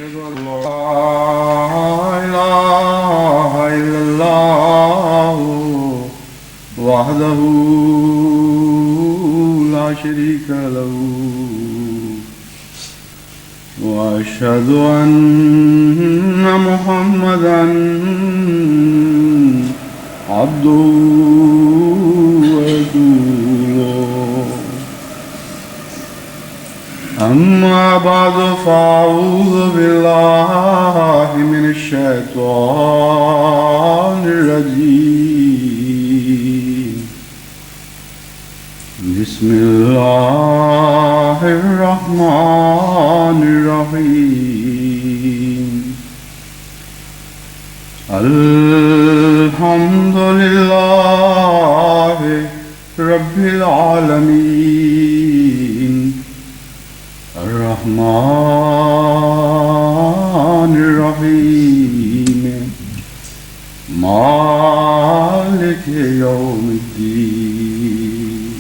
أشهد أن لا إله إلا الله وحده لا شريك له وأشهد أن محمدا عبده ورسوله أما بعد فأعوذ بالله من الشيطان الرجيم بسم الله الرحمن الرحيم الحمد لله رب العالمين الرحمن الرحيم مالك يوم الدين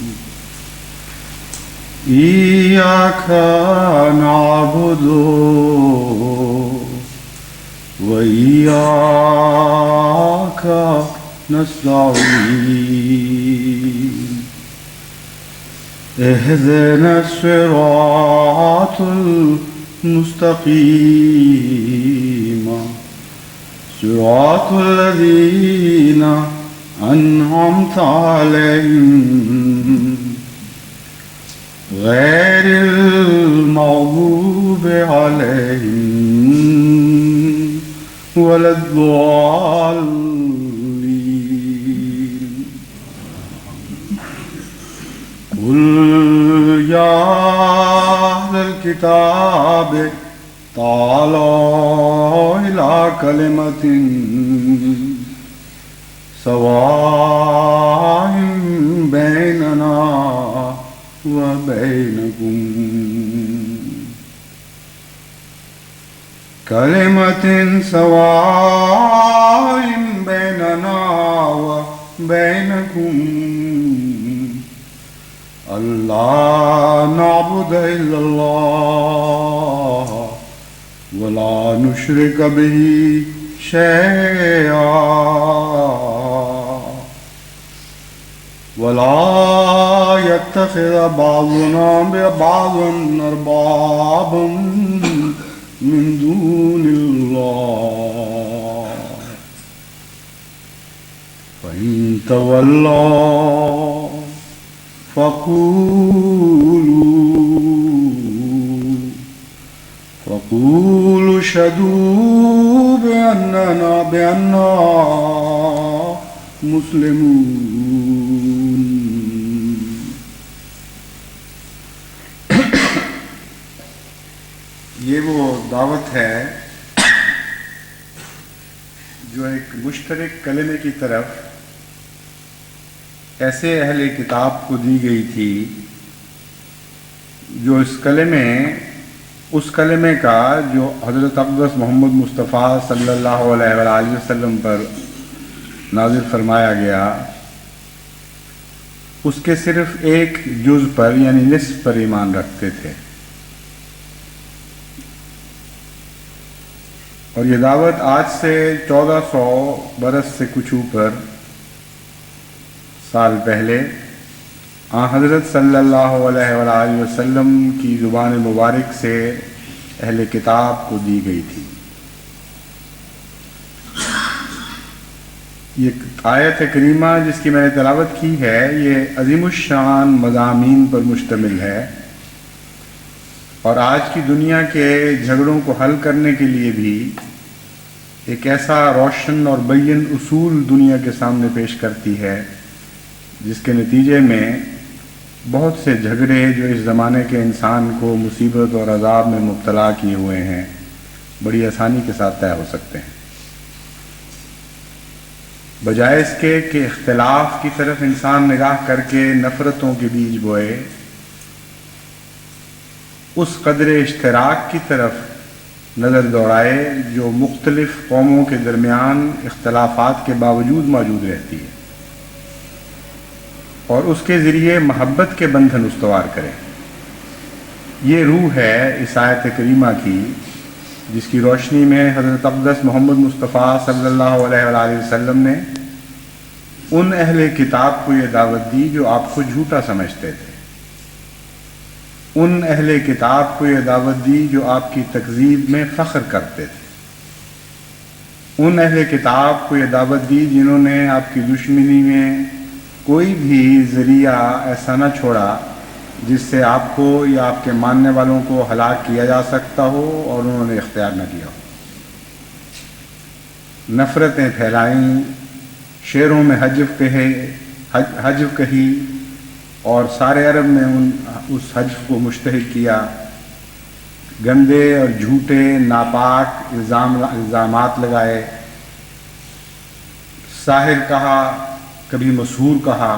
إياك نعبد وإياك نستعين اهدنا الصراط المستقيم صراط الذين أنعمت عليهم غير المغضوب عليهم ولا الضالين قل يا أهل الكتاب تعالوا إلى كلمة سواء بيننا وبينكم كلمة سواء بيننا وبينكم ألا نعبد إلا الله ولا نشرك به شيئا ولا يتخذ بعضنا ببعض أربابا من دون الله فإن تولوا فقولوا اشهدوا بأننا مسلمون. یہ وہ دعوت ہے جو ایک مشترک کلمے کی طرف ایسے اہل کتاب کو دی گئی تھی جو اس کلمے کا جو حضرت اقدس محمد مصطفیٰ صلی اللہ علیہ وآلہ وسلم پر نازل فرمایا گیا، اس کے صرف ایک جز پر یعنی نصف پر ایمان رکھتے تھے. اور یہ دعوت آج سے 1400 برس سے کچھ اوپر سال پہلے آن حضرت صلی اللہ علیہ وآلہ وسلم کی زبان مبارک سے اہل کتاب کو دی گئی تھی. یہ آیت کریمہ جس کی میں نے تلاوت کی ہے یہ عظیم الشان مضامین پر مشتمل ہے، اور آج کی دنیا کے جھگڑوں کو حل کرنے کے لیے بھی ایک ایسا روشن اور بین اصول دنیا کے سامنے پیش کرتی ہے جس کے نتیجے میں بہت سے جھگڑے جو اس زمانے کے انسان کو مصیبت اور عذاب میں مبتلا کیے ہوئے ہیں بڑی آسانی کے ساتھ طے ہو سکتے ہیں، بجائے اس کے کہ اختلاف کی طرف انسان نگاہ کر کے نفرتوں کے بیج بوئے، اس قدر اشتراک کی طرف نظر دوڑائے جو مختلف قوموں کے درمیان اختلافات کے باوجود موجود رہتی ہے، اور اس کے ذریعے محبت کے بندھن استوار کرے. یہ روح ہے اس آیت کریمہ کی جس کی روشنی میں حضرت اقدس محمد مصطفیٰ صلی اللہ علیہ وآلہ وسلم نے ان اہل کتاب کو یہ دعوت دی جو آپ کو جھوٹا سمجھتے تھے، ان اہل کتاب کو یہ دعوت دی جو آپ کی تکذیب میں فخر کرتے تھے، ان اہل کتاب کو یہ دعوت دی جنہوں نے آپ کی دشمنی میں کوئی بھی ذریعہ ایسا نہ چھوڑا جس سے آپ کو یا آپ کے ماننے والوں کو ہلاک کیا جا سکتا ہو اور انہوں نے اختیار نہ کیا ہو۔ نفرتیں پھیلائیں، شعروں میں حجف کہی اور سارے عرب میں اس حجف کو مشتہر کیا، گندے اور جھوٹے ناپاک الزامات لگائے، ساحر کہا، کبھی مسحور کہا،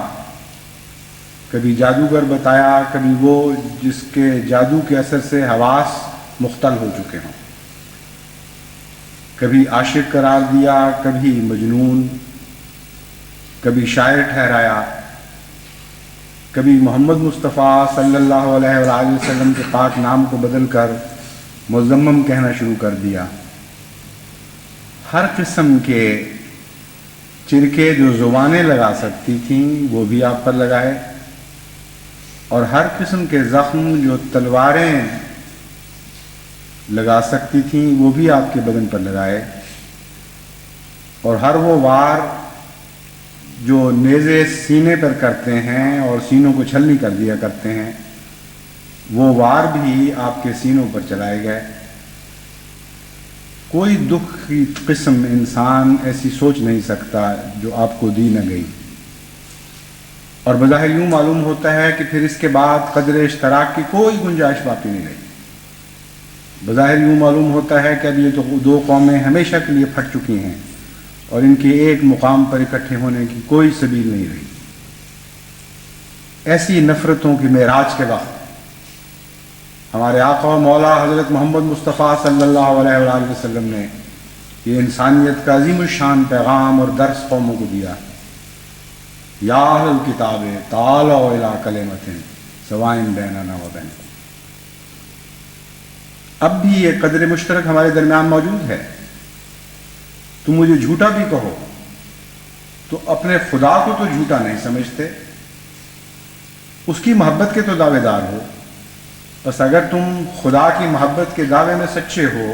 کبھی جادوگر بتایا، کبھی وہ جس کے جادو کے اثر سے حواس مختل ہو چکے ہوں، کبھی عاشق قرار دیا، کبھی مجنون، کبھی شاعر ٹھہرایا، کبھی محمد مصطفیٰ صلی اللہ علیہ وآلہ وسلم کے پاک نام کو بدل کر مزمم کہنا شروع کر دیا۔ ہر قسم کے چرکے جو زبانیں لگا سکتی تھیں وہ بھی آپ پر لگائے، اور ہر قسم کے زخم جو تلواریں لگا سکتی تھیں وہ بھی آپ کے بدن پر لگائے، اور ہر وہ وار جو نیزے سینے پر کرتے ہیں اور سینوں کو چھلنی کر دیا کرتے ہیں وہ وار بھی آپ کے سینوں پر چلائے گئے۔ کوئی دکھ کی قسم انسان ایسی سوچ نہیں سکتا جو آپ کو دی نہ گئی، اور بظاہر یوں معلوم ہوتا ہے کہ پھر اس کے بعد قدر اشتراک کی کوئی گنجائش باقی نہیں رہی۔ بظاہر یوں معلوم ہوتا ہے کہ اب یہ تو دو قومیں ہمیشہ کے لیے پھٹ چکی ہیں اور ان کے ایک مقام پر اکٹھے ہونے کی کوئی سبیل نہیں رہی۔ ایسی نفرتوں کی معراج کے وقت ہمارے آقا و مولا حضرت محمد مصطفیٰ صلی اللہ علیہ وآلہ وسلم نے یہ انسانیت کا عظیم الشان پیغام اور درس قوموں کو دیا۔ یا اہل الکتاب تعالوا الی کلمۃ سواء بیننا و بینکم۔ اب بھی یہ قدر مشترک ہمارے درمیان موجود ہے۔ تم مجھے جھوٹا بھی کہو تو اپنے خدا کو تو جھوٹا نہیں سمجھتے، اس کی محبت کے تو دعوے دار ہو، بس اگر تم خدا کی محبت کے دعوے میں سچے ہو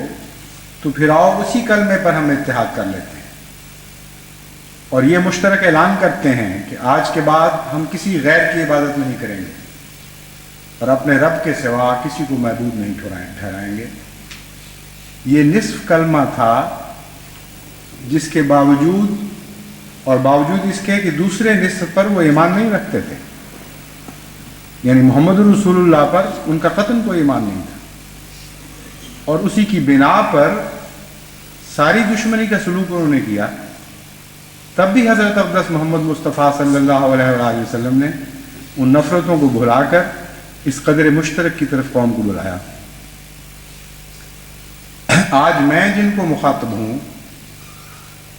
تو پھر آؤ اسی کلمے پر ہم اتحاد کر لیتے ہیں، اور یہ مشترک اعلان کرتے ہیں کہ آج کے بعد ہم کسی غیر کی عبادت نہیں کریں گے اور اپنے رب کے سوا کسی کو معبود نہیں ٹھہرائیں گے۔ یہ نصف کلمہ تھا جس کے باوجود اس کے کہ دوسرے نصف پر وہ ایمان نہیں رکھتے تھے، یعنی محمد رسول اللہ پر ان کا قطعاً کوئی ایمان نہیں تھا، اور اسی کی بنا پر ساری دشمنی کا سلوک انہوں نے کیا۔ تب بھی حضرت اقدس محمد مصطفیٰ صلی اللہ علیہ وآلہ وسلم نے ان نفرتوں کو بھلا کر اس قدر مشترک کی طرف قوم کو بلایا۔ آج میں جن کو مخاطب ہوں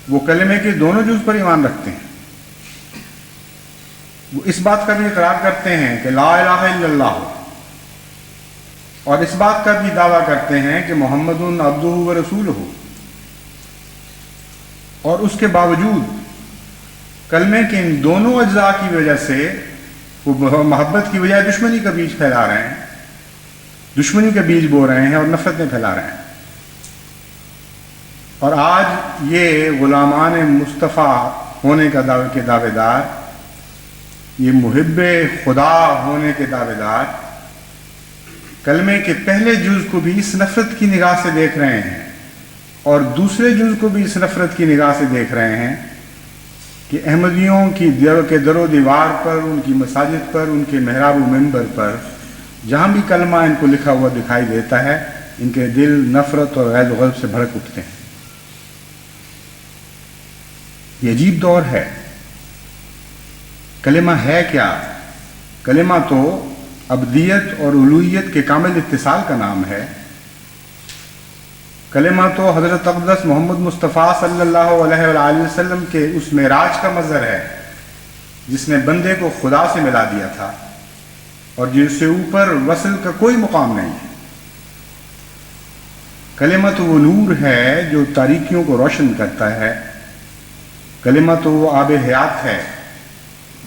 وہ کلمے کے دونوں جز پر ایمان رکھتے ہیں، وہ اس بات کا بھی اقرار کرتے ہیں کہ لا الہ الا اللہ ہو، اور اس بات کا بھی دعویٰ کرتے ہیں کہ محمد عبدہ و رسولہ ہو، اور اس کے باوجود کلمے کے ان دونوں اجزاء کی وجہ سے وہ محبت کی بجائے دشمنی کا بیج پھیلا رہے ہیں، دشمنی کا بیج بو رہے ہیں اور نفرتیں پھیلا رہے ہیں۔ اور آج یہ غلامان مصطفیٰ ہونے کے دعوے دار، یہ محب خدا ہونے کے دعوے دار کلمے کے پہلے جز کو بھی اس نفرت کی نگاہ سے دیکھ رہے ہیں اور دوسرے جز کو بھی اس نفرت کی نگاہ سے دیکھ رہے ہیں کہ احمدیوں کی در و دیوار پر، ان کی مساجد پر، ان کے محراب و منبر پر جہاں بھی کلمہ ان کو لکھا ہوا دکھائی دیتا ہے ان کے دل نفرت اور غیظ و غضب سے بھڑک اٹھتے ہیں۔ یہ عجیب دور ہے۔ کلمہ ہے کیا؟ کلمہ تو ابدیت اور الوہیت کے کامل اتصال کا نام ہے۔ کلمہ تو حضرت اقدس محمد مصطفیٰ صلی اللہ علیہ وآلہ وسلم کے اس معراج کا مظہر ہے جس نے بندے کو خدا سے ملا دیا تھا اور جس سے اوپر وصل کا کوئی مقام نہیں ہے۔ کلمہ تو وہ نور ہے جو تاریکیوں کو روشن کرتا ہے، کلمہ تو وہ آب حیات ہے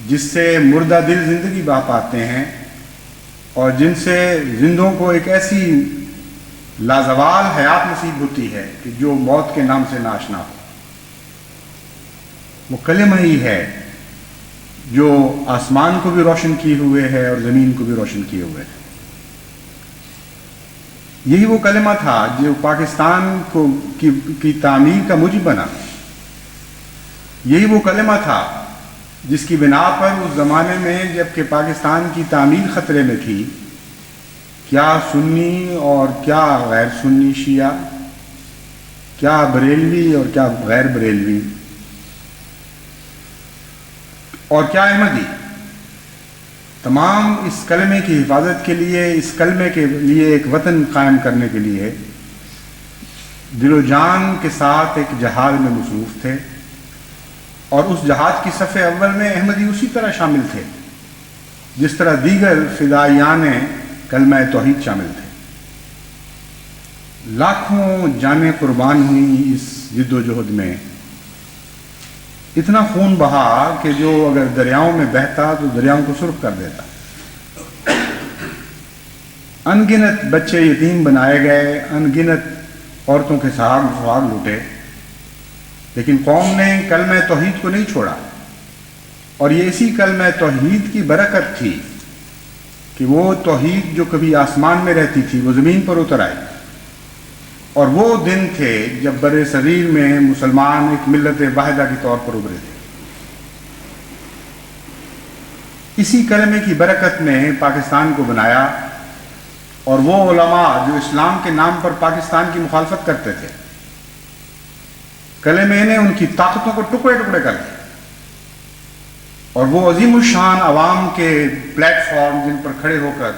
جس سے مردہ دل زندگی پا پاتے ہیں اور جن سے زندوں کو ایک ایسی لازوال حیات نصیب ہوتی ہے کہ جو موت کے نام سے ناشنا ہو۔ وہ کلمہ ہی ہے جو آسمان کو بھی روشن کیے ہوئے ہے اور زمین کو بھی روشن کیے ہوئے ہے۔ یہی وہ کلمہ تھا جو پاکستان کی تعمیر کا موجب بنا۔ یہی وہ کلمہ تھا جس کی بنا پر اس زمانے میں جب کہ پاکستان کی تعمیر خطرے میں تھی، کیا سنی اور کیا غیر سنی شیعہ، کیا بریلوی اور کیا غیر بریلوی، اور کیا احمدی، تمام اس کلمے کی حفاظت کے لیے، اس کلمے کے لیے ایک وطن قائم کرنے کے لیے دل و جان کے ساتھ ایک جہاد میں مصروف تھے، اور اس جہاد کی صف اول میں احمدی اسی طرح شامل تھے جس طرح دیگر فدائیان کلمہ توحید شامل تھے۔ لاکھوں جانیں قربان ہوئیں اس جد و جہد میں، اتنا خون بہا کہ جو اگر دریاؤں میں بہتا تو دریاؤں کو سرخ کر دیتا۔ ان گنت بچے یتیم بنائے گئے، ان گنت عورتوں کے سہاگ لوٹے، لیکن قوم نے کلمہ توحید کو نہیں چھوڑا، اور یہ اسی کلمہ توحید کی برکت تھی کہ وہ توحید جو کبھی آسمان میں رہتی تھی وہ زمین پر اتر آئی، اور وہ دن تھے جب بر صغیر میں مسلمان ایک ملت واحدہ کے طور پر ابھرے تھے۔ اسی کلمے کی برکت نے پاکستان کو بنایا، اور وہ علماء جو اسلام کے نام پر پاکستان کی مخالفت کرتے تھے، کلمے نے ان کی طاقتوں کو ٹکڑے ٹکڑے کر دیا، اور وہ عظیم الشان عوام کے پلیٹ فارم جن پر کھڑے ہو کر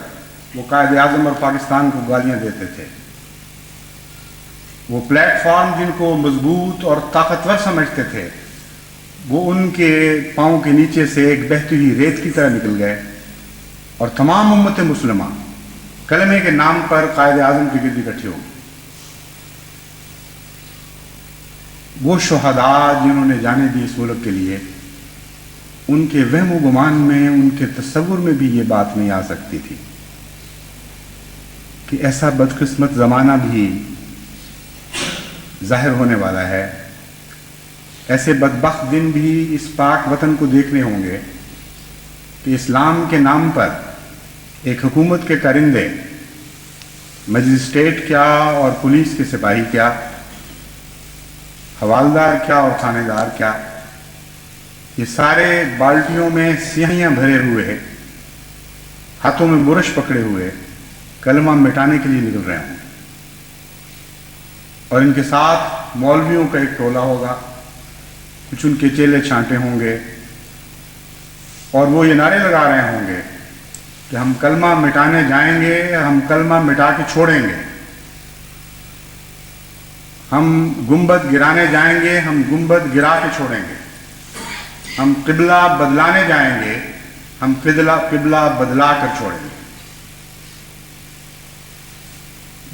وہ قائد اعظم اور پاکستان کو گالیاں دیتے تھے، وہ پلیٹ فارم جن کو مضبوط اور طاقتور سمجھتے تھے، وہ ان کے پاؤں کے نیچے سے ایک بہتی ہوئی ریت کی طرح نکل گئے، اور تمام امت مسلمہ کلمے کے نام پر قائد اعظم کی گرد اکٹھی ہو گئی۔ وہ شہداء جنہوں نے جانیں دی اس ملک کے لیے، ان کے وہم و گمان میں، ان کے تصور میں بھی یہ بات نہیں آ سکتی تھی کہ ایسا بدقسمت زمانہ بھی ظاہر ہونے والا ہے، ایسے بدبخت دن بھی اس پاک وطن کو دیکھنے ہوں گے کہ اسلام کے نام پر ایک حکومت کے کرندے، مجسٹریٹ کیا اور پولیس کے سپاہی کیا، حوالدار کیا اور تھانے دار کیا، یہ سارے بالٹیوں میں سیاہیاں بھرے ہوئے، ہاتھوں میں برش پکڑے ہوئے کلمہ مٹانے کے لیے نکل رہے ہوں، اور ان کے ساتھ مولویوں کا ایک ٹولہ ہوگا، کچھ ان کے چیلے چھانٹے ہوں گے، اور وہ یہ نعرے لگا رہے ہوں گے کہ ہم کلمہ مٹانے جائیں گے، ہم کلمہ مٹا کے چھوڑیں گے، ہم گنبد گرانے جائیں گے، ہم گنبد گرا کے چھوڑیں گے، ہم قبلہ بدلانے جائیں گے، ہم قبلہ بدلا کر چھوڑیں گے۔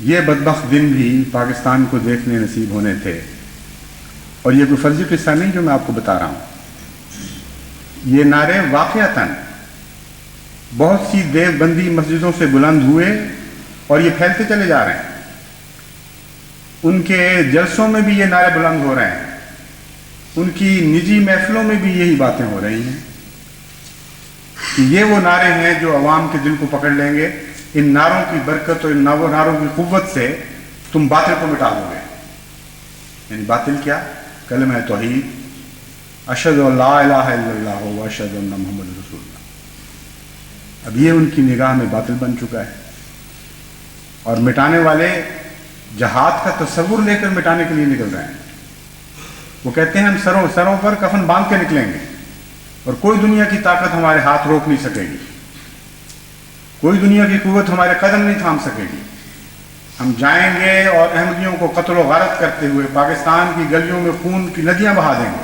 یہ بدبخت دن بھی پاکستان کو دیکھنے نصیب ہونے تھے، اور یہ کوئی فرضی قصہ نہیں جو میں آپ کو بتا رہا ہوں، یہ نعرے واقعتاً بہت سی دیوبندی مسجدوں سے بلند ہوئے اور یہ پھیلتے چلے جا رہے ہیں، ان کے جلسوں میں بھی یہ نعرے بلند ہو رہے ہیں، ان کی نجی محفلوں میں بھی یہی باتیں ہو رہی ہیں کہ یہ وہ نعرے ہیں جو عوام کے دل کو پکڑ لیں گے، ان نعروں کی برکت اور ان نعروں کی قوت سے تم باطل کو مٹا دو گے۔ یعنی باطل کیا؟ کلمہ توحید، اشہد ان لا الہ الا اللہ و اشہد ان محمد رسول اللہ۔ اب یہ ان کی نگاہ میں باطل بن چکا ہے، اور مٹانے والے جہاد کا تصور لے کر مٹانے کے لیے نکل رہے ہیں۔ وہ کہتے ہیں ہم سروں پر کفن باندھ کے نکلیں گے، اور کوئی دنیا کی طاقت ہمارے ہاتھ روک نہیں سکے گی، کوئی دنیا کی قوت ہمارے قدم نہیں تھام سکے گی۔ ہم جائیں گے اور احمدیوں کو قتل و غارت کرتے ہوئے پاکستان کی گلیوں میں خون کی ندیاں بہا دیں گے،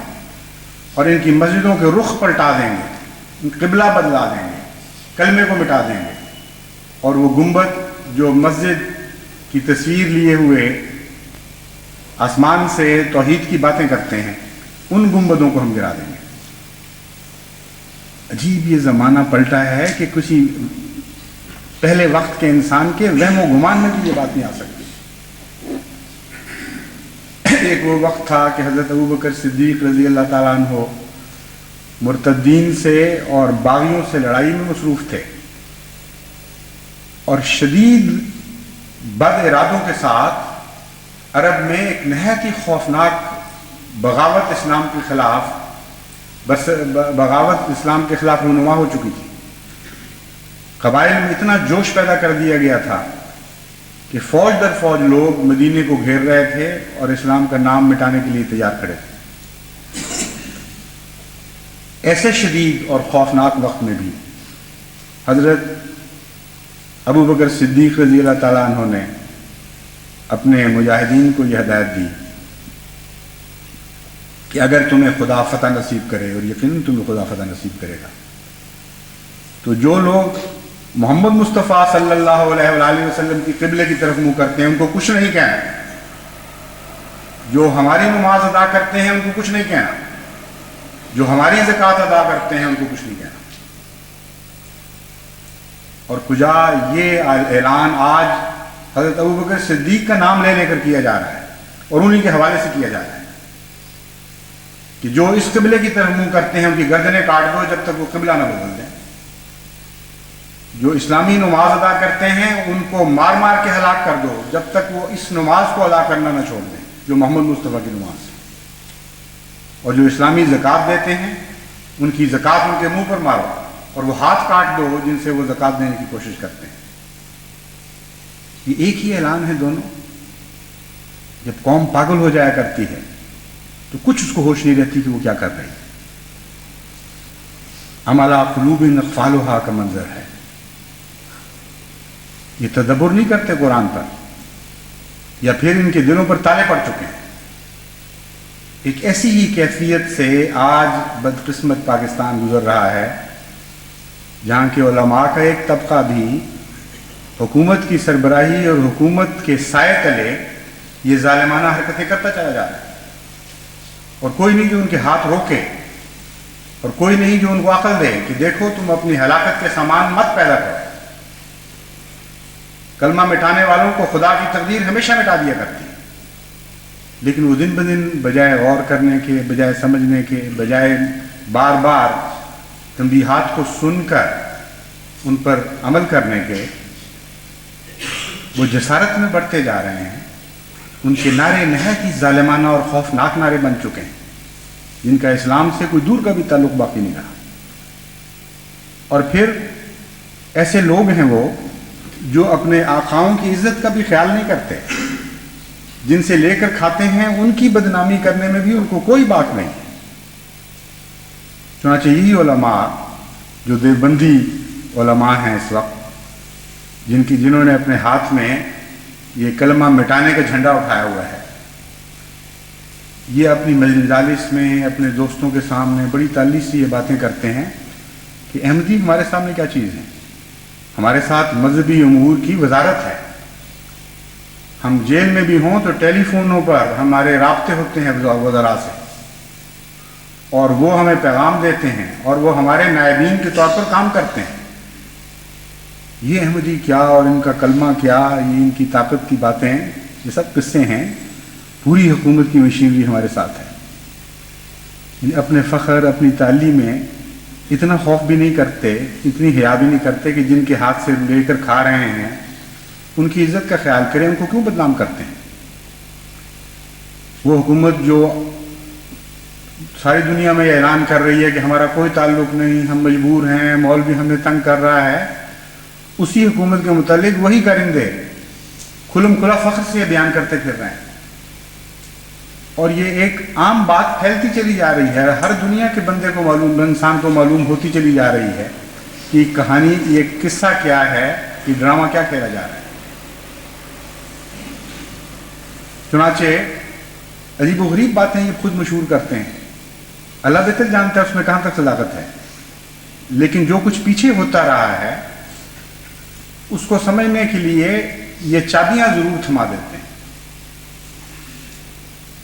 اور ان کی مسجدوں کے رخ پلٹا دیں گے، قبلہ بدلا دیں گے، کلمے کو مٹا دیں گے، اور وہ گنبد جو مسجد کی تصویر لیے ہوئے آسمان سے توحید کی باتیں کرتے ہیں، ان گنبدوں کو ہم گرا دیں گے۔ عجیب یہ زمانہ پلٹا ہے کہ کسی پہلے وقت کے انسان کے وہم و گمان میں بھی یہ بات نہیں آ سکتی۔ ایک وہ وقت تھا کہ حضرت ابوبکر صدیق رضی اللہ تعالیٰ عنہ مرتدین سے اور باغیوں سے لڑائی میں مصروف تھے، اور شدید بد ارادوں کے ساتھ عرب میں ایک نہایت ہی خوفناک بغاوت اسلام کے خلاف بغاوت اسلام کے خلاف رونما ہو چکی تھی۔ قبائل میں اتنا جوش پیدا کر دیا گیا تھا کہ فوج در فوج لوگ مدینے کو گھیر رہے تھے اور اسلام کا نام مٹانے کے لیے تیار کھڑے تھے۔ ایسے شدید اور خوفناک وقت میں بھی حضرت ابوبکر صدیق رضی اللہ تعالیٰ عنہ نے اپنے مجاہدین کو یہ ہدایت دی کہ اگر تمہیں خدا فتح نصیب کرے، اور یقیناً تمہیں خدا فتح نصیب کرے گا، تو جو لوگ محمد مصطفیٰ صلی اللہ علیہ وآلہ وسلم کی قبلے کی طرف منہ کرتے ہیں ان کو کچھ نہیں کہنا، جو ہماری نماز ادا کرتے ہیں ان کو کچھ نہیں کہنا، جو ہماری زکوٰۃ ادا کرتے ہیں ان کو کچھ نہیں کہنا۔ اور کجا یہ اعلان آج حضرت ابوبکر صدیق کا نام لے لے کر کیا جا رہا ہے، اور انہی کے حوالے سے کیا جا رہا ہے کہ جو اس قبلے کی طرف منہ کرتے ہیں ان کی گردنیں کاٹ دو جب تک وہ قبلہ نہ بدل دیں، جو اسلامی نماز ادا کرتے ہیں ان کو مار مار کے ہلاک کر دو جب تک وہ اس نماز کو ادا کرنا نہ چھوڑ دیں جو محمد مصطفیٰ کی نماز ہے، اور جو اسلامی زکوٰۃ دیتے ہیں ان کی زکوٰۃ ان کے منہ پر مارو اور وہ ہاتھ کاٹ دو جن سے وہ زکوٰۃ دینے کی کوشش کرتے ہیں۔ یہ ایک ہی اعلان ہے دونوں۔ جب قوم پاگل ہو جایا کرتی ہے تو کچھ اس کو ہوش نہیں رہتی کہ وہ کیا کر رہی ہے۔ ام علی قلوب اقفالها کا منظر ہے۔ یہ تدبر نہیں کرتے قرآن پر، یا پھر ان کے دلوں پر تالے پڑ چکے ہیں۔ ایک ایسی ہی کیفیت سے آج بدقسمت پاکستان گزر رہا ہے جہاں کے علماء کا ایک طبقہ بھی حکومت کی سربراہی اور حکومت کے سائے تلے یہ ظالمانہ حرکتیں کرتا چلا جا رہا ہے، اور کوئی نہیں جو ان کے ہاتھ روکے، اور کوئی نہیں جو ان کو عقل دے کہ دیکھو تم اپنی ہلاکت کے سامان مت پیدا کرو۔ کلمہ مٹانے والوں کو خدا کی تقدیر ہمیشہ مٹا دیا کرتی ہے، لیکن وہ دن بدن بجائے غور کرنے کے، بجائے سمجھنے کے، بجائے بار بار تنبیہات کو سن کر ان پر عمل کرنے کے، وہ جسارت میں بڑھتے جا رہے ہیں۔ ان کے نعرے نہایت ہی ظالمانہ اور خوفناک نعرے بن چکے ہیں جن کا اسلام سے کوئی دور کا بھی تعلق باقی نہیں رہا۔ اور پھر ایسے لوگ ہیں وہ جو اپنے آقاؤں کی عزت کا بھی خیال نہیں کرتے، جن سے لے کر کھاتے ہیں ان کی بدنامی کرنے میں بھی ان کو کوئی بات نہیں۔ چنانچہ یہی علماء جو دیوبندی علماء ہیں اس وقت، جنہوں نے اپنے ہاتھ میں یہ کلمہ مٹانے کا جھنڈا اٹھایا ہوا ہے، یہ اپنی مجالس میں اپنے دوستوں کے سامنے بڑی تعلیق سے یہ باتیں کرتے ہیں کہ احمدی ہمارے سامنے کیا چیز ہے، ہمارے ساتھ مذہبی امور کی وزارت ہے، ہم جیل میں بھی ہوں تو ٹیلی فونوں پر ہمارے رابطے ہوتے ہیں وزراء سے، اور وہ ہمیں پیغام دیتے ہیں اور وہ ہمارے نائبین کے طور پر کام کرتے ہیں۔ یہ احمدی کیا اور ان کا کلمہ کیا، یہ ان کی طاقت کی باتیں، یہ سب قصے ہیں۔ پوری حکومت کی مشینری ہمارے ساتھ ہے۔ اپنے فخر، اپنی تعلیم میں اتنا خوف بھی نہیں کرتے، اتنی حیا بھی نہیں کرتے کہ جن کے ہاتھ سے لے کر کھا رہے ہیں ان کی عزت کا خیال کریں، ان کو کیوں بدنام کرتے ہیں؟ وہ حکومت جو ساری دنیا میں یہ اعلان کر رہی ہے کہ ہمارا کوئی تعلق نہیں، ہم مجبور ہیں، مولوی ہمیں تنگ کر رہا ہے، اسی حکومت کے متعلق وہی کرندے کھلم کھلا فخر سے یہ بیان کرتے پھر رہے ہیں، اور یہ ایک عام بات پھیلتی چلی جا رہی ہے، ہر دنیا کے بندے کو معلوم، انسان کو معلوم ہوتی چلی جا رہی ہے کہ کہانی، یہ قصہ کیا ہے، یہ ڈرامہ کیا کھیلا جا رہا ہے۔ چنانچہ عجیب و غریب باتیں یہ خود مشہور کرتے ہیں، اللہ بہتر جانتا ہے اس میں کہاں تک صداقت ہے، لیکن جو کچھ پیچھے ہوتا رہا ہے اس کو سمجھنے کے لیے یہ چابیاں ضرور تھما دیتے ہیں۔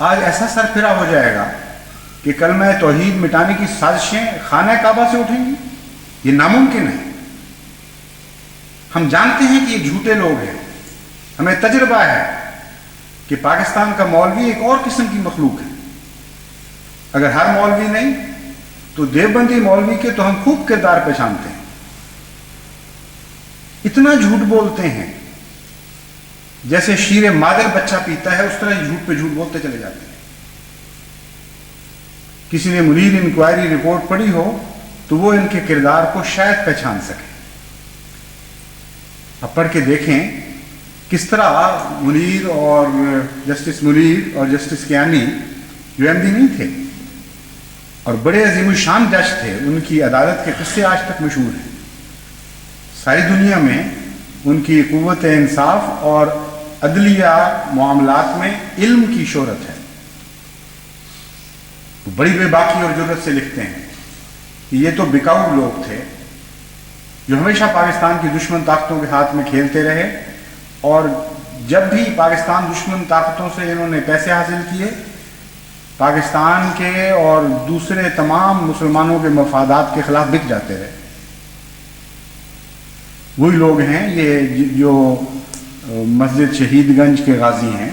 آج ایسا سر پھرا ہو جائے گا کہ کلمہ توحید مٹانے کی سازشیں خانہ کعبہ سے اٹھیں گی. یہ ناممکن ہے. ہم جانتے ہیں کہ یہ جھوٹے لوگ ہیں. ہمیں تجربہ ہے کہ پاکستان کا مولوی ایک اور قسم کی مخلوق ہے. اگر ہر مولوی نہیں تو دیوبندی مولوی کے تو ہم خوب کردار پہچانتے ہیں. اتنا جھوٹ بولتے ہیں جیسے شیر مادر بچہ پیتا ہے، اس طرح جھوٹ پہ جھوٹ بولتے چلے جاتے ہیں. کسی نے منیر انکوائری رپورٹ پڑھی ہو تو وہ ان کے کردار کو شاید پہچان سکے. اب پڑھ کے دیکھیں کس طرح منیر اور جسٹس منیر اور جسٹس کیانی جو ایم ڈی نہیں تھے اور بڑے عظیم الشان جج تھے، ان کی عدالت کے قصے آج تک مشہور ہیں. ساری دنیا میں ان کی قوت انصاف اور عدلیہ معاملات میں علم کی شہرت ہے. بڑی بے باکی اور جرأت سے لکھتے ہیں کہ یہ تو بکاؤ لوگ تھے جو ہمیشہ پاکستان کی دشمن طاقتوں کے ہاتھ میں کھیلتے رہے، اور جب بھی پاکستان دشمن طاقتوں سے انہوں نے پیسے حاصل کیے، پاکستان کے اور دوسرے تمام مسلمانوں کے مفادات کے خلاف بک جاتے رہے. وہی لوگ ہیں یہ جو مسجد شہید گنج کے غازی ہیں.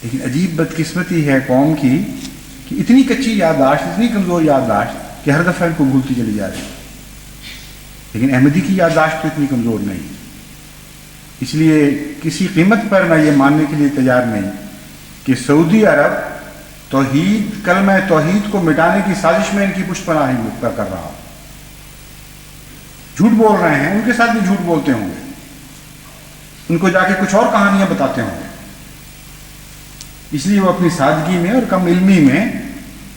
لیکن عجیب بدقسمتی ہے قوم کی کہ اتنی کچی یادداشت، اتنی کمزور یادداشت کہ ہر دفعہ ان کو بھولتی چلی جا رہی ہے. لیکن احمدی کی یادداشت تو اتنی کمزور نہیں. اس لیے کسی قیمت پر میں یہ ماننے کے لیے تیار نہیں کہ سعودی عرب توحید، کلمہ توحید کو مٹانے کی سازش میں ان کی پشت پناہی کر رہا ہو. جھوٹ بول رہے ہیں، ان کے ساتھ بھی جھوٹ بولتے ہوں گے، ان کو جا کے کچھ اور کہانیاں بتاتے ہوں گے. اس لیے وہ اپنی سادگی میں اور کم علمی میں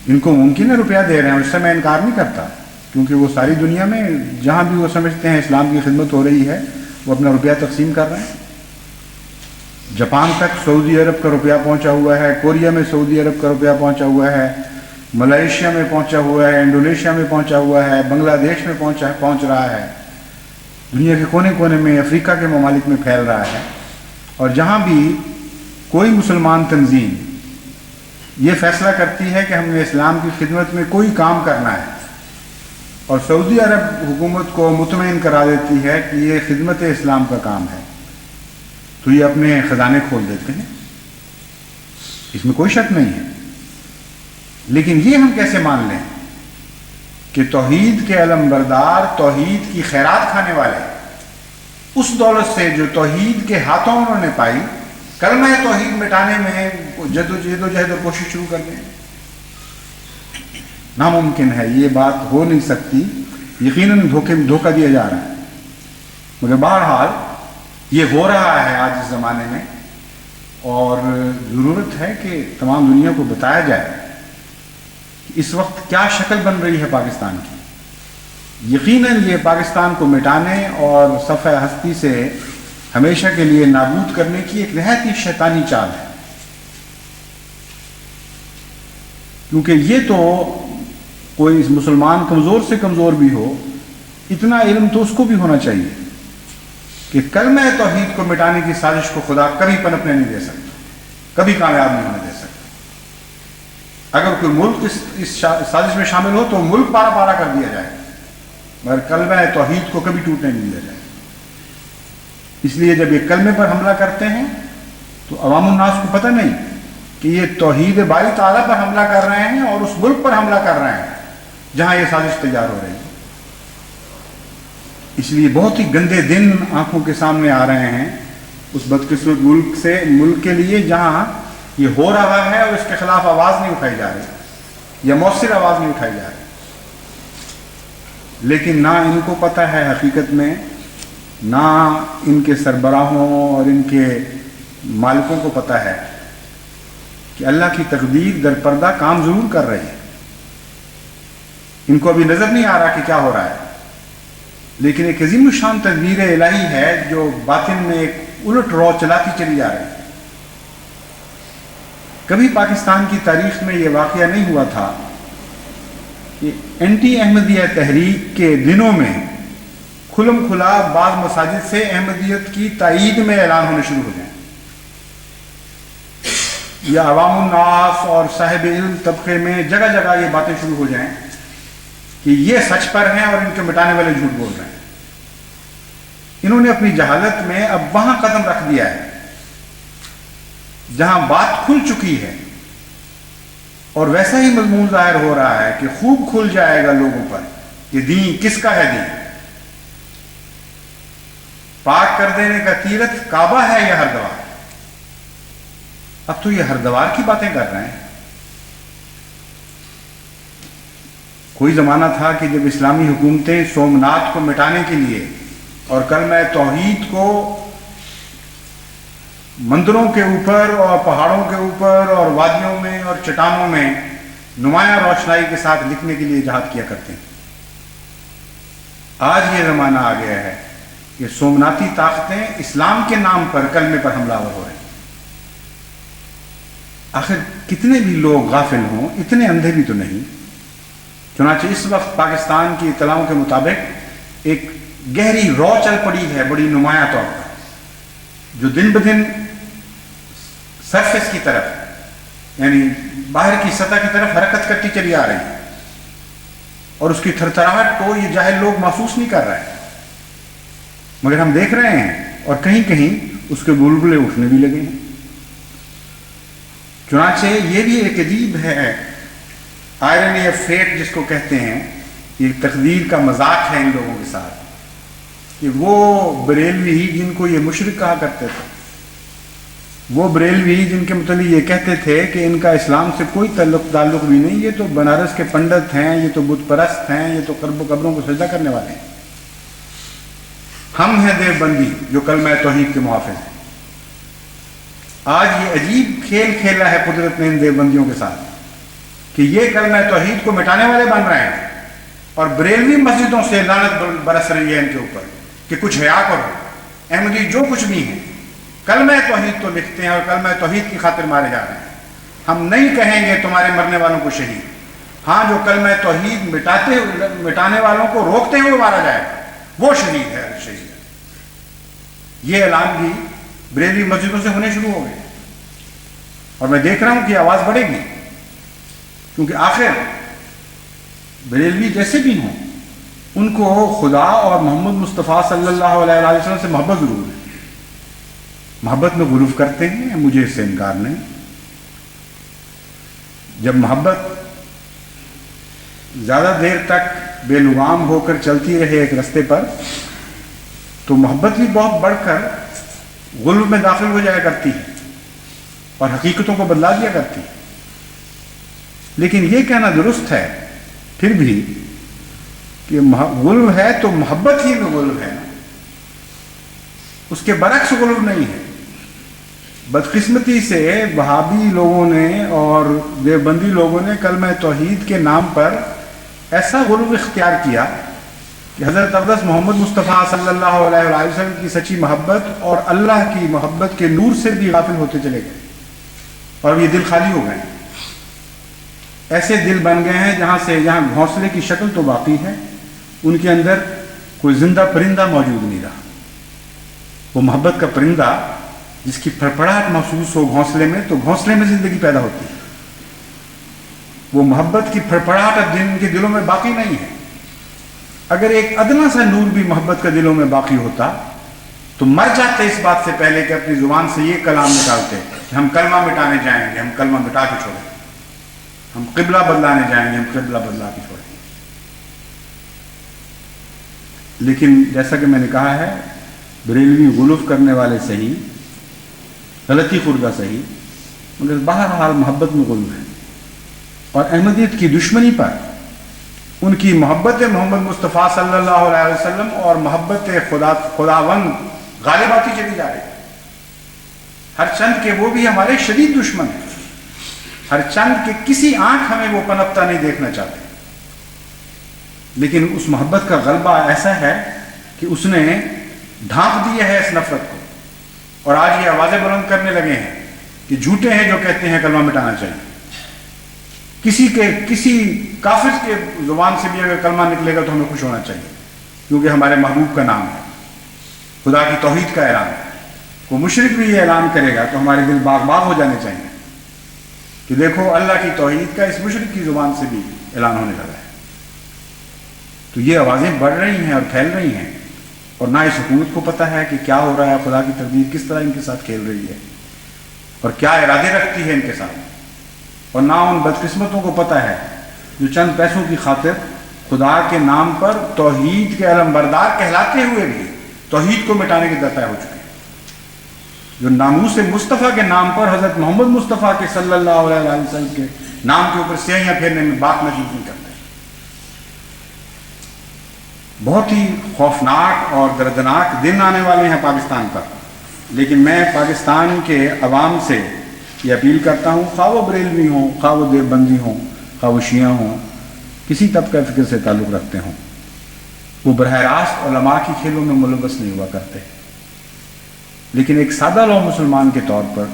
ان کو ممکن ہے روپیہ دے رہے ہیں. اس سے میں انکار نہیں کرتا، کیونکہ وہ ساری دنیا میں جہاں بھی وہ سمجھتے ہیں اسلام کی خدمت ہو رہی ہے وہ اپنا روپیہ تقسیم کر رہے ہیں. جاپان تک سعودی عرب کا روپیہ پہنچا ہوا ہے، کوریا میں سعودی عرب کا روپیہ پہنچا ہوا ہے، ملائیشیا میں پہنچا ہوا ہے، انڈونیشیا میں پہنچا ہوا ہے، بنگلہ دیش میں پہنچ رہا ہے، دنیا کے کونے کونے میں، افریقہ کے ممالک میں پھیل رہا ہے. اور جہاں بھی کوئی مسلمان تنظیم یہ فیصلہ کرتی ہے کہ ہم نے اسلام کی خدمت میں کوئی کام کرنا ہے اور سعودی عرب حکومت کو مطمئن کرا دیتی ہے کہ یہ خدمت اسلام کا کام ہے، تو یہ اپنے خزانے کھول دیتے ہیں. اس میں کوئی شک نہیں ہے. لیکن یہ ہم کیسے مان لیں کہ توحید کے علم بردار، توحید کی خیرات کھانے والے، اس دولت سے جو توحید کے ہاتھوں انہوں نے پائی، کلمہ توحید مٹانے میں جدوجہد اور کوشش شروع کر دیں؟ ناممکن ہے. یہ بات ہو نہیں سکتی. یقیناً دھوکہ دیا جا رہا ہے. مگر بہرحال یہ ہو رہا ہے آج اس زمانے میں، اور ضرورت ہے کہ تمام دنیا کو بتایا جائے کہ اس وقت کیا شکل بن رہی ہے پاکستان کی. یقیناً یہ پاکستان کو مٹانے اور صفحہ ہستی سے ہمیشہ کے لیے نابود کرنے کی ایک نہایت ہی شیطانی چال ہے. کیونکہ یہ تو کوئی مسلمان کمزور سے کمزور بھی ہو، اتنا علم تو اس کو بھی ہونا چاہیے کہ کلمہ توحید کو مٹانے کی سازش کو خدا کبھی پنپنے نہیں دے سکتا، کبھی کامیاب نہیں ہونے دے سکتا. اگر کوئی ملک اس سازش میں شامل ہو تو ملک پارا پارا کر دیا جائے، مگر کلمہ توحید کو کبھی ٹوٹنے نہیں دیا جائے. اس لیے جب یہ کلمے پر حملہ کرتے ہیں تو عوام الناس کو پتہ نہیں کہ یہ توحید باری تعالیٰ پر حملہ کر رہے ہیں اور اس ملک پر حملہ کر رہے ہیں جہاں یہ سازش تیار ہو رہی ہے. اس لیے بہت ہی گندے دن آنکھوں کے سامنے آ رہے ہیں اس بدقسمت ملک کے لیے جہاں یہ ہو رہا ہے اور اس کے خلاف آواز نہیں اٹھائی جا رہی یا مؤثر آواز نہیں اٹھائی جا رہی. لیکن نہ ان کو پتہ ہے حقیقت میں، نہ ان کے سربراہوں اور ان کے مالکوں کو پتہ ہے کہ اللہ کی تقدیر در پردہ کام ضرور کر رہی ہے. ان کو ابھی نظر نہیں آ رہا کہ کیا ہو رہا ہے، لیکن ایک عظیم الشان تدبیر الہی ہے جو باطن میں ایک الٹ رو چلاتی چلی جا رہی ہے. کبھی پاکستان کی تاریخ میں یہ واقعہ نہیں ہوا تھا کہ اینٹی احمدیہ تحریک کے دنوں میں کھلم کھلا بعض مساجد سے احمدیت کی تائید میں اعلان ہونے شروع ہو جائیں. یا عوام الناس اور صاحب علم طبقے میں جگہ جگہ یہ باتیں شروع ہو جائیں کہ یہ سچ پر ہیں اور ان کے مٹانے والے جھوٹ بول رہے ہیں. انہوں نے اپنی جہالت میں اب وہاں قدم رکھ دیا ہے جہاں بات کھل چکی ہے، اور ویسا ہی مضمون ظاہر ہو رہا ہے کہ خوب کھل جائے گا لوگوں پر کہ دین کس کا ہے. دین پاک کر دینے کا تیرتھ کعبہ ہے یا ہردوار؟ اب تو یہ ہردوار کی باتیں کر رہے ہیں. کوئی زمانہ تھا کہ جب اسلامی حکومتیں سومنات کو مٹانے کے لیے اور کلمہ توحید کو مندروں کے اوپر اور پہاڑوں کے اوپر اور وادیوں میں اور چٹانوں میں نمایاں روشنائی کے ساتھ لکھنے کے لیے جہاد کیا کرتے ہیں. آج یہ زمانہ آ گیا ہے کہ سومناتی طاقتیں اسلام کے نام پر کلمے پر حملہ آور ہو رہے ہیں. آخر کتنے بھی لوگ غافل ہوں، اتنے اندھے بھی تو نہیں. چنانچہ اس وقت پاکستان کی اطلاعوں کے مطابق ایک گہری رو چل پڑی ہے بڑی نمایاں طور پر، جو دن بدن سرفیس کی طرف یعنی باہر کی سطح کی طرف حرکت کرتی چلی آ رہی ہے، اور اس کی تھرتھراہٹ کو یہ جاہل لوگ محسوس نہیں کر رہے ہیں، مگر ہم دیکھ رہے ہیں اور کہیں کہیں اس کے بلبلے اٹھنے بھی لگے ہیں. چنانچہ یہ بھی ایک عجیب ہے، آئرنی آف فیٹ جس کو کہتے ہیں، یہ تقدیر کا مذاق ہے ان لوگوں کے ساتھ، کہ وہ بریلوی جن کو یہ مشرک کہا کرتے تھے، وہ بریلوی جن کے متعلق یہ کہتے تھے کہ ان کا اسلام سے کوئی تعلق بھی نہیں، یہ تو بنارس کے پنڈت ہیں، یہ تو بت پرست ہیں، یہ تو قبروں کو سجدہ کرنے والے ہیں. ہم ہیں دیوبندی جو کلمہ توحید کے محافظ ہیں. آج یہ عجیب کھیل کھیلا ہے قدرت نے ان دیوبندیوں کے ساتھ کہ یہ کلمہ توحید کو مٹانے والے بن رہے ہیں، اور بریلوی مسجدوں سے لعنت برس رہی ہے ان کے اوپر کہ کچھ حیا کرو. احمدی جو کچھ بھی ہیں کلمہ توحید تو لکھتے ہیں اور کلمہ توحید کی خاطر مارے جا رہے ہیں. ہم نہیں کہیں گے تمہارے مرنے والوں کو شہید. ہاں، جو کلمہ توحید مٹانے والوں کو روکتے ہوئے مارا جائے وہ شہید ہے، شہید ہے. یہ اعلان بھی بریلوی مسجدوں سے ہونے شروع ہو گئے، اور میں دیکھ رہا ہوں کہ آواز بڑھے گی، کیونکہ آخر بریلوی جیسے بھی ہوں ان کو خدا اور محمد مصطفیٰ صلی اللہ علیہ وسلم سے محبت ضرور ہے. محبت میں غلو کرتے ہیں، مجھے اس سے انکار نہیں. جب محبت زیادہ دیر تک بے لگام ہو کر چلتی رہے ایک رستے پر، تو محبت بھی بہت بڑھ کر غلو میں داخل ہو جایا کرتی ہے اور حقیقتوں کو بدلا دیا کرتی ہے. لیکن یہ کہنا درست ہے پھر بھی کہ غلو ہے تو محبت ہی میں غلو ہے، اس کے برعکس غلو نہیں ہے. بدقسمتی سے وہابی لوگوں نے اور دیوبندی لوگوں نے کلمہ توحید کے نام پر ایسا غلو اختیار کیا کہ حضرت اقدس محمد مصطفیٰ صلی اللہ علیہ وسلم کی سچی محبت اور اللہ کی محبت کے نور سے بھی غافل ہوتے چلے گئے، اور یہ دل خالی ہو گئے. ایسے دل بن گئے ہیں جہاں گھونسلے کی شکل تو باقی ہے، ان کے اندر کوئی زندہ پرندہ موجود نہیں رہا. وہ محبت کا پرندہ جس کی پھڑپڑاہٹ محسوس ہو گھونسلے میں، تو گھونسلے میں زندگی پیدا ہوتی ہے. وہ محبت کی پھڑپڑاہٹ اب ان کے دلوں میں باقی نہیں ہے. اگر ایک ادنا سا نور بھی محبت کا دلوں میں باقی ہوتا تو مر جاتے اس بات سے پہلے کہ اپنی زبان سے یہ کلام نکالتے کہ ہم کلمہ مٹانے جائیں گے، ہم کلمہ مٹا کے چھوڑیں گے، ہم قبلہ بدلانے جائیں گے، ہم قبلہ بدلا کے چھوڑیں گے. لیکن جیسا کہ میں نے کہا ہے، بریلوی غلوف کرنے والے صحیح، غلطی خوردہ صحیح، مگر بہرحال محبت میں غلو ہے. اور احمدیت کی دشمنی پر ان کی محبت محمد مصطفیٰ صلی اللہ علیہ وسلم اور محبت خداوند غالب آتی چلی جا رہی ہے. ہر چند کے وہ بھی ہمارے شدید دشمن ہیں، ہر چند کے کسی آنکھ ہمیں وہ پنپتا نہیں دیکھنا چاہتے. لیکن اس محبت کا غلبہ ایسا ہے کہ اس نے ڈھانپ دیا ہے اس نفرت کو، اور آج یہ آوازیں بلند کرنے لگے ہیں کہ جھوٹے ہیں جو کہتے ہیں کلمہ مٹانا چاہیے. کسی کافر کے زبان سے بھی اگر کلمہ نکلے گا تو ہمیں خوش ہونا چاہیے، کیونکہ ہمارے محبوب کا نام ہے، خدا کی توحید کا اعلان ہے. کوئی مشرک بھی یہ اعلان کرے گا تو ہمارے دل باغ باغ ہو جانے چاہیے. کہ دیکھو اللہ کی توحید کا اس مشرک کی زبان سے بھی اعلان ہونے لگا ہے. تو یہ آوازیں بڑھ رہی ہیں اور پھیل رہی ہیں، اور نہ اس حکومت کو پتہ ہے کہ کیا ہو رہا ہے، خدا کی تقدیر کس طرح ان کے ساتھ کھیل رہی ہے اور کیا ارادے رکھتی ہے ان کے ساتھ. اور نہ ان بدقسمتوں کو پتہ ہے جو چند پیسوں کی خاطر خدا کے نام پر توحید کے علمبردار کہلاتے ہوئے بھی توحید کو مٹانے کے درپے ہو چکے ہیں، جو ناموس مصطفیٰ کے نام پر حضرت محمد مصطفیٰ کے صلی اللہ علیہ وسلم کے نام کے اوپر سیاہیاں پھیرنے میں بات محسوس نہیں کرتے. بہت ہی خوفناک اور دردناک دن آنے والے ہیں پاکستان پر. لیکن میں پاکستان کے عوام سے یہ اپیل کرتا ہوں، خواہ وہ بریلوی ہوں، خواہ وہ دیوبندی ہوں، خواہ وہ شیعہ ہوں، کسی طبقہ فکر سے تعلق رکھتے ہوں، وہ براہ راست علماء کی کھیلوں میں ملوث نہیں ہوا کرتے. لیکن ایک سادہ لو مسلمان کے طور پر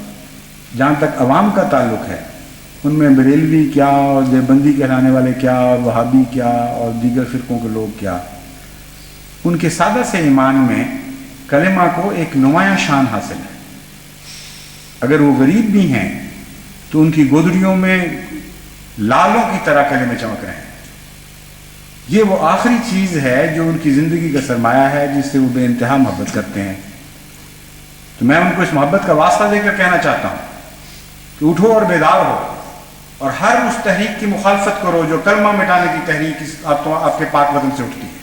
جہاں تک عوام کا تعلق ہے، ان میں بریلوی کیا اور دیوبندی کہلانے والے کیا اور وہابی کیا اور دیگر فرقوں کے لوگ کیا، ان کے سادہ سے ایمان میں کلمہ کو ایک نمایاں شان حاصل ہے. اگر وہ غریب بھی ہیں تو ان کی گودڑیوں میں لالوں کی طرح کلمے چمک رہے ہیں. یہ وہ آخری چیز ہے جو ان کی زندگی کا سرمایہ ہے، جس سے وہ بے انتہا محبت کرتے ہیں. تو میں ان کو اس محبت کا واسطہ دے کر کہنا چاہتا ہوں کہ اٹھو اور بیدار ہو، اور ہر اس تحریک کی مخالفت کرو جو کلمہ مٹانے کی تحریک آپ کے پاک وطن سے اٹھتی ہے.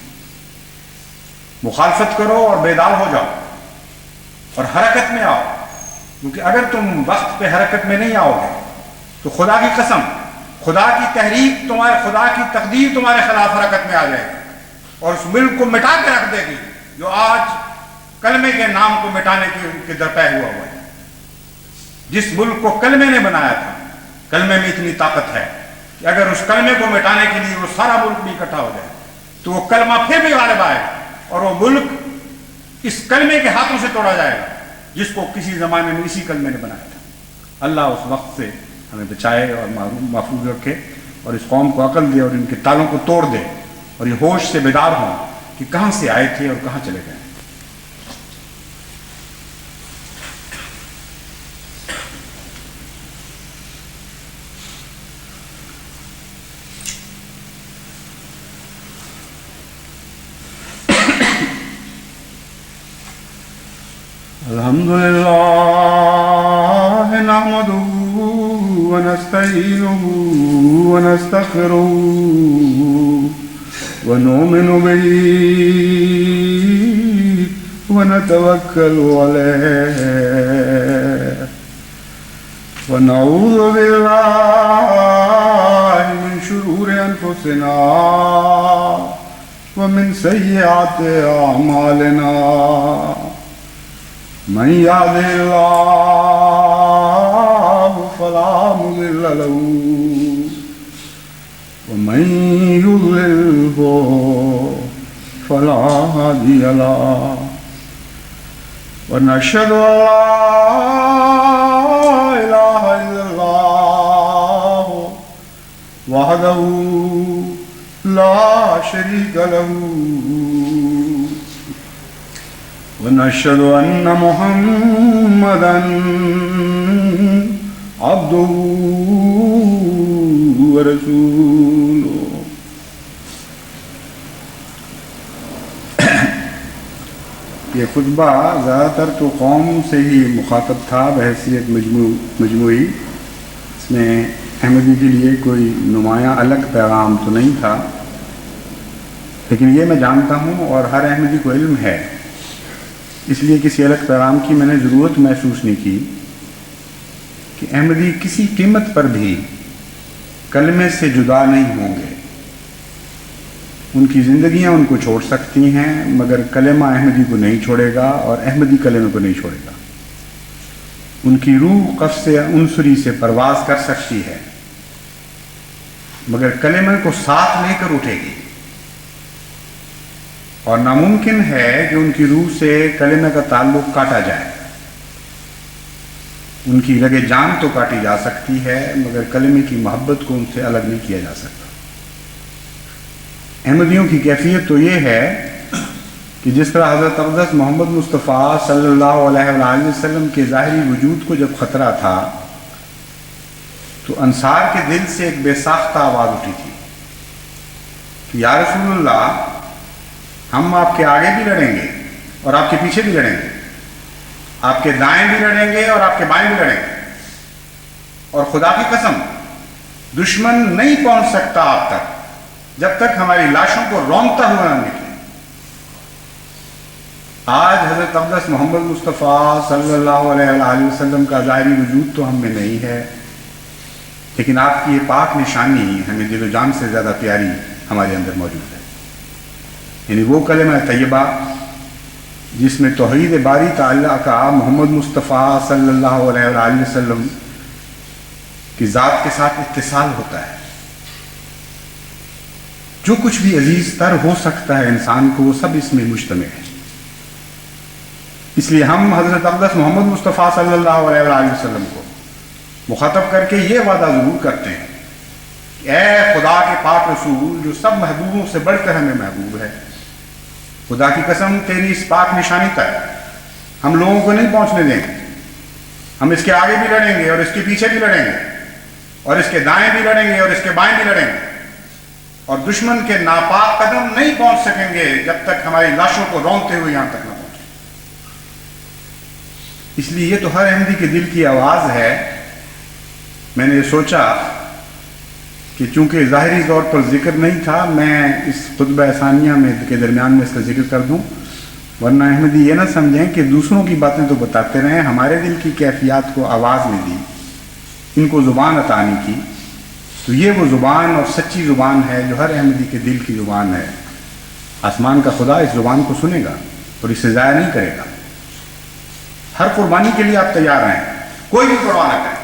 مخالفت کرو اور بیدار ہو جاؤ اور حرکت میں آؤ، کیونکہ اگر تم وقت پہ حرکت میں نہیں آؤ گے تو خدا کی قسم خدا کی تحریک خدا کی تقدیر تمہارے خلاف حرکت میں آ جائے گی اور اس ملک کو مٹا کے رکھ دے گی جو آج کلمے کے نام کو مٹانے کے درپے ہوا ہے. جس ملک کو کلمے نے بنایا تھا، کلمے میں اتنی طاقت ہے کہ اگر اس کلمے کو مٹانے کے لیے وہ سارا ملک بھی اکٹھا ہو جائے تو وہ کلمہ پھر بھی غالب آئے گا اور وہ ملک اس کلمے کے ہاتھوں سے توڑا جائے گا جس کو کسی زمانے میں اسی کلمے نے بنایا تھا. اللہ اس وقت سے ہمیں بچائے اور محفوظ رکھے اور اس قوم کو عقل دے اور ان کے تالوں کو توڑ دے اور یہ ہوش سے بیدار ہوں کہ کہاں سے آئے تھے اور کہاں چلے گئے. الحمدللہ نحمدہ ونستعینہ ونستغفرہ ونؤمن بہ ونتوکل علیہ ونعوذ باللہ من شرور انفسنا ومن سیئات اعمالنا. من يهده الله فلا مضل له ومن يضلله فلا هادي له ونشهد أن لا إله إلا الله وحده لا شريك له ونشهد أن محمدا عبده ورسوله. یہ خطبہ زیادہ تر تو قوم سے ہی مخاطب تھا بحیثیت مجموعی. اس میں احمدی کے لیے کوئی نمایاں الگ پیغام تو نہیں تھا، لیکن یہ میں جانتا ہوں اور ہر احمدی کو علم ہے، اس لیے کسی الگ پیغام کی میں نے ضرورت محسوس نہیں کی کہ احمدی کسی قیمت پر بھی کلمے سے جدا نہیں ہوں گے. ان کی زندگیاں ان کو چھوڑ سکتی ہیں مگر کلمہ احمدی کو نہیں چھوڑے گا اور احمدی کلمے کو نہیں چھوڑے گا. ان کی روح قفس عنصری سے پرواز کر سکتی ہے مگر کلمے کو ساتھ لے کر اٹھے گی، اور ناممکن ہے کہ ان کی روح سے کلمے کا تعلق کاٹا جائے. ان کی لگے جان تو کاٹی جا سکتی ہے مگر کلمے کی محبت کو ان سے الگ نہیں کیا جا سکتا. احمدیوں کی کیفیت تو یہ ہے کہ جس طرح حضرت اقدس محمد مصطفیٰ صلی اللہ علیہ وآلہ وسلم کے ظاہری وجود کو جب خطرہ تھا تو انصار کے دل سے ایک بے ساختہ آواز اٹھی تھی کہ یا رسول اللہ، ہم آپ کے آگے بھی لڑیں گے اور آپ کے پیچھے بھی لڑیں گے، آپ کے دائیں بھی لڑیں گے اور آپ کے بائیں بھی لڑیں گے، اور خدا کی قسم دشمن نہیں پہنچ سکتا آپ تک جب تک ہماری لاشوں کو رونگتا ہوا نہ نکلے۔ آج حضرت اقدس محمد مصطفیٰ صلی اللہ علیہ وآلہ وسلم کا ظاہری وجود تو ہم میں نہیں ہے، لیکن آپ کی یہ پاک نشانی ہمیں دل و جان سے زیادہ پیاری ہمارے اندر موجود ہے، یعنی وہ کلمہ طیبہ جس میں توحید باری تعالیٰ کا محمد مصطفیٰ صلی اللہ علیہ وآلہ وسلم کی ذات کے ساتھ اتصال ہوتا ہے۔ جو کچھ بھی عزیز تر ہو سکتا ہے انسان کو، وہ سب اس میں مشتمل ہے۔ اس لیے ہم حضرت اقدس محمد مصطفیٰ صلی اللہ علیہ وآلہ وسلم کو مخاطب کر کے یہ وعدہ ضرور کرتے ہیں کہ اے خدا کے پاک رسول جو سب محبوبوں سے بڑھ کر ہمیں محبوب ہے، خدا کی قسم تیری اس پاک نشانی تک ہم لوگوں کو نہیں پہنچنے دیں گے۔ ہم اس کے آگے بھی لڑیں گے اور اس کے پیچھے بھی لڑیں گے، اور اس کے دائیں بھی لڑیں گے اور اس کے بائیں بھی لڑیں گے، اور دشمن کے ناپاک قدم نہیں پہنچ سکیں گے جب تک ہماری لاشوں کو رونگتے ہوئے یہاں تک نہ پہنچے۔ اس لیے یہ تو ہر احمدی کے دل کی آواز ہے۔ میں نے سوچا کہ چونکہ ظاہری طور پر ذکر نہیں تھا، میں اس خطبہ ثانیہ میں کے درمیان میں اس کا ذکر کر دوں، ورنہ احمدی یہ نہ سمجھیں کہ دوسروں کی باتیں تو بتاتے رہیں، ہمارے دل کی کیفیات کو آواز نہیں دی، ان کو زبان عطا نہیں کی۔ تو یہ وہ زبان اور سچی زبان ہے جو ہر احمدی کے دل کی زبان ہے۔ آسمان کا خدا اس زبان کو سنے گا اور اسے ضائع نہیں کرے گا۔ ہر قربانی کے لیے آپ تیار رہیں، کوئی بھی پرواہ نہ کریں۔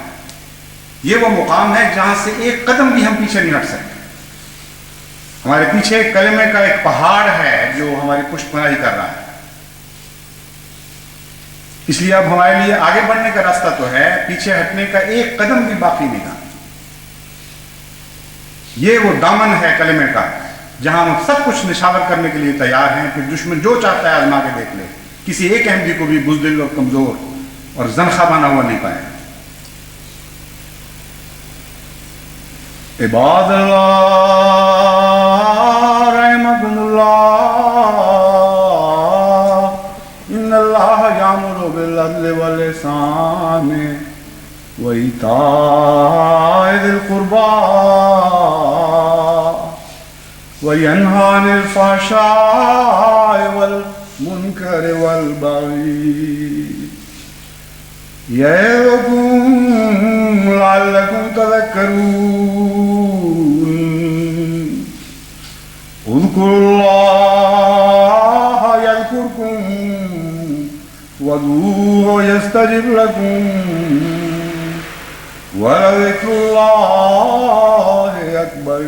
یہ وہ مقام ہے جہاں سے ایک قدم بھی ہم پیچھے نہیں ہٹ سکتے۔ ہمارے پیچھے کلمے کا ایک پہاڑ ہے جو ہماری پشت پناہی کر رہا ہے۔ اس لیے اب ہمارے لیے آگے بڑھنے کا راستہ تو ہے، پیچھے ہٹنے کا ایک قدم بھی باقی نہیں رہا۔ یہ وہ دامن ہے کلمے کا جہاں ہم سب کچھ نشاور کرنے کے لیے تیار ہیں، پھر دشمن جو چاہتا ہے آزما کے دیکھ لے، کسی ایک احمدی کو بھی بزدل اور کمزور اور زنخواہ بنا ہوا نہیں پائے۔ عباد اللہ رحمکم اللہ، ان اللہ یامر بالعدل والاحسان وایتاء ذی القربی وینہی عن الفحشاء والمنکر والبغی یعظکم لعلکم تذکرون۔ اذکروا اللہ یذکرکم وادعوہ یستجب لکم ولذکر اللہ اکبر۔